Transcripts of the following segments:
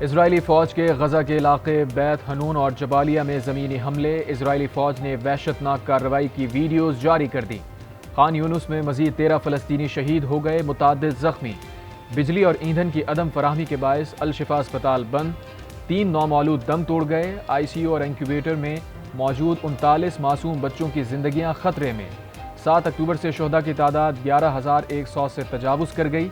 اسرائیلی فوج کے غزہ کے علاقے بیت حنون اور جبالیہ میں زمینی حملے، اسرائیلی فوج نے وحشتناک کارروائی کی ویڈیوز جاری کر دی۔ خان یونس میں مزید 13 فلسطینی شہید ہو گئے، متعدد زخمی۔ بجلی اور ایندھن کی عدم فراہمی کے باعث الشفا اسپتال بند، 3 نومولود دم توڑ گئے۔ آئی سی یو اور انکیوبیٹر میں موجود 39 معصوم بچوں کی زندگیاں خطرے میں۔ 7 اکتوبر سے شہداء کی تعداد 11,100 سے تجاوز کر گئی،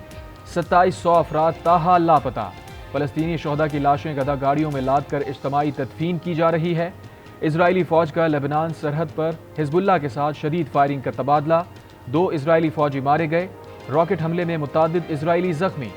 2700 افراد تاحال لاپتہ۔ فلسطینی شہداء کی لاشیں گدہ گاڑیوں میں لاد کر اجتماعی تدفین کی جا رہی ہے۔ اسرائیلی فوج کا لبنان سرحد پر حزب اللہ کے ساتھ شدید فائرنگ کا تبادلہ، 2 اسرائیلی فوجی مارے گئے، راکٹ حملے میں متعدد اسرائیلی زخمی۔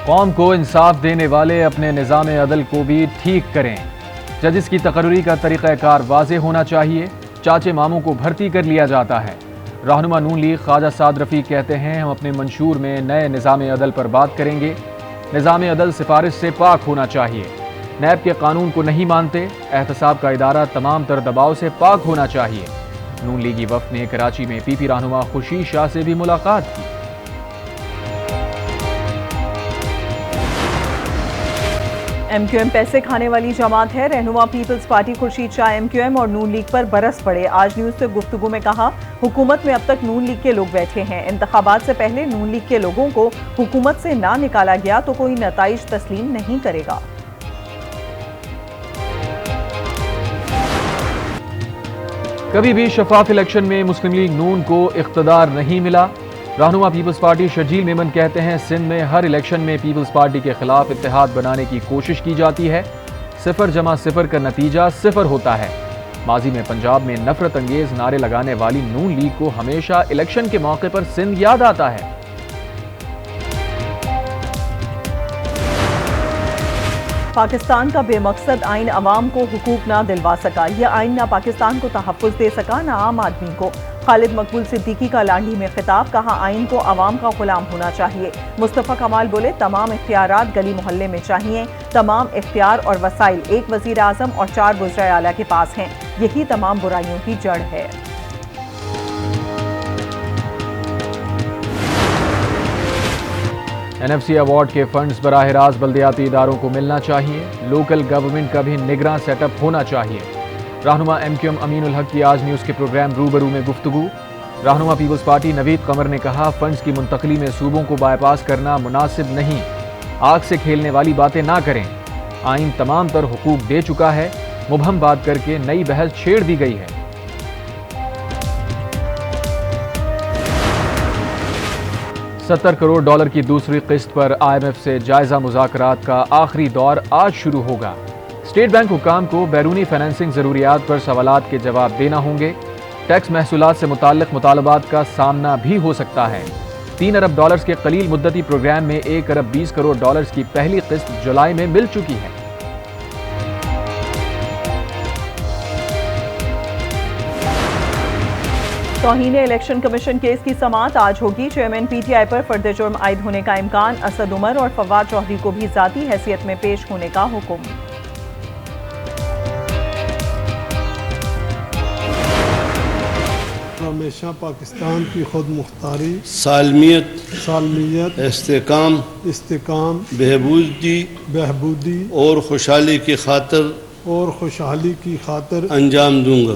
قوم کو انصاف دینے والے اپنے نظام عدل کو بھی ٹھیک کریں۔ ججز کی تقرری کا طریقہ کار واضح ہونا چاہیے، چاچے ماموں کو بھرتی کر لیا جاتا ہے۔ رہنما نون لیگ خواجہ سعد رفیق کہتے ہیں، ہم اپنے منشور میں نئے نظام عدل پر بات کریں گے۔ نظام عدل سفارش سے پاک ہونا چاہیے۔ نیب کے قانون کو نہیں مانتے، احتساب کا ادارہ تمام تر دباؤ سے پاک ہونا چاہیے۔ نون لیگی وفد نے کراچی میں پی پی رہنما خورشید شاہ سے بھی ملاقات کی۔ ایم کیو ایم پیسے کھانے والی جماعت ہے، رہنما Peoples party Khurshid Shah M Q M اور نون لیگ پر برس پڑے۔ آج نیوز سے گفتگو میں کہا، حکومت میں اب تک نون لیگ کے لوگ بیٹھے ہیں، انتخابات سے پہلے نون لیگ کے لوگوں کو حکومت سے نہ نکالا گیا تو کوئی نتائج تسلیم نہیں کرے گا۔ کبھی بھی شفاف الیکشن میں مسلم لیگ نون کو اقتدار نہیں ملا۔ رہنما پیپلز پارٹی شرجیل میمن کہتے ہیں، سندھ میں ہر الیکشن میں پیپلز پارٹی کے خلاف اتحاد بنانے کی کوشش کی جاتی ہے، 0 کا نتیجہ 0 ہوتا ہے۔ ماضی میں پنجاب میں نفرت انگیز نعرے لگانے والی نون لیگ کو ہمیشہ الیکشن کے موقع پر سندھ یاد آتا ہے۔ پاکستان کا بے مقصد آئین عوام کو حقوق نہ دلوا سکا، یہ آئین نہ پاکستان کو تحفظ دے سکا نہ عام آدمی کو۔ خالد مقبول صدیقی کا لانڈھی میں خطاب، کہا آئین کو عوام کا غلام ہونا چاہیے۔ مصطفیٰ کمال بولے، تمام اختیارات گلی محلے میں چاہیے، تمام اختیار اور وسائل ایک وزیر اعظم اور 4 وزرائے اعلیٰ کے پاس ہیں، یہی تمام برائیوں کی جڑ ہے۔ این ایف سی ایوارڈ کے فنڈز براہ راست بلدیاتی اداروں کو ملنا چاہیے، لوکل گورنمنٹ کا بھی نگراں سیٹ اپ ہونا چاہیے۔ رہنما ایم کیو ایم امین الحق کی آج نیوز کے پروگرام روبرو میں گفتگو۔ رہنما پیپلز پارٹی نوید قمر نے کہا، فنڈز کی منتقلی میں صوبوں کو بائی پاس کرنا مناسب نہیں، آگ سے کھیلنے والی باتیں نہ کریں۔ آئین تمام تر حقوق دے چکا ہے، مبہم بات کر کے نئی بحث چھیڑ دی گئی ہے۔ $70 کروڑ کی دوسری قسط پر آئی ایم ایف سے جائزہ مذاکرات کا آخری دور آج شروع ہوگا۔ اسٹیٹ بینک حکام کو بیرونی فائنینسنگ ضروریات پر سوالات کے جواب دینا ہوں گے۔ ٹیکس محصولات سے متعلق مطالبات کا سامنا بھی ہو سکتا ہے۔ $3 ارب کے قلیل مدتی پروگرام میں $1 ارب 20 کروڑ کی پہلی قسط جولائی میں مل چکی ہے۔ توہین الیکشن کمیشن کیس کی سماعت آج ہوگی۔ چیئرمین پی ٹی آئی پر فرد جرم عائد ہونے کا امکان، اسد عمر اور فواد چودھری کو بھی ذاتی حیثیت میں پیش ہونے کا حکم۔ ہمیشہ پاکستان کی خود مختاری، سالمیت، استحکام، بہبودی اور خوشحالی کی خاطر انجام دوں گا۔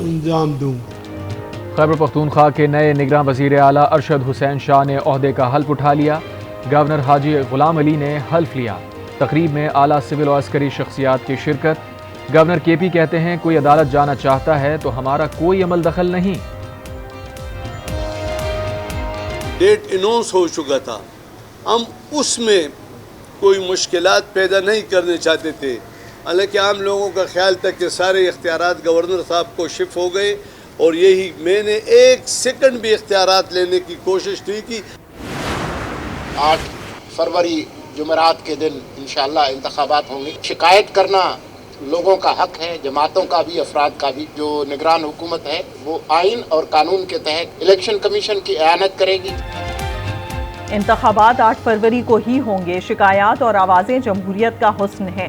خیبر پختونخوا کے نئے نگراں وزیر اعلیٰ ارشد حسین شاہ نے عہدے کا حلف اٹھا لیا۔ گورنر حاجی غلام علی نے حلف لیا۔ تقریب میں اعلیٰ سول و عسکری شخصیات کی شرکت۔ گورنر کے پی کہتے ہیں، کوئی عدالت جانا چاہتا ہے تو ہمارا کوئی عمل دخل نہیں۔ ڈیٹ اناؤنس ہو چکا تھا، ہم اس میں کوئی مشکلات پیدا نہیں کرنے چاہتے تھے، حالانکہ عام لوگوں کا خیال تھا کہ سارے اختیارات گورنر صاحب کو شفٹ ہو گئے، اور یہی میں نے 1 سیکنڈ بھی اختیارات لینے کی کوشش نہیں کی۔ 8 فروری جمعرات کے دن انشاءاللہ انتخابات ہوں گے۔ شکایت کرنا لوگوں کا حق ہے، جماعتوں کا بھی، افراد کا بھی۔ جو نگران حکومت ہے وہ آئین اور قانون کے تحت الیکشن کمیشن کی اعانت کرے گی۔ انتخابات 8 فروری کو ہی ہوں گے۔ شکایات اور آوازیں جمہوریت کا حسن ہیں۔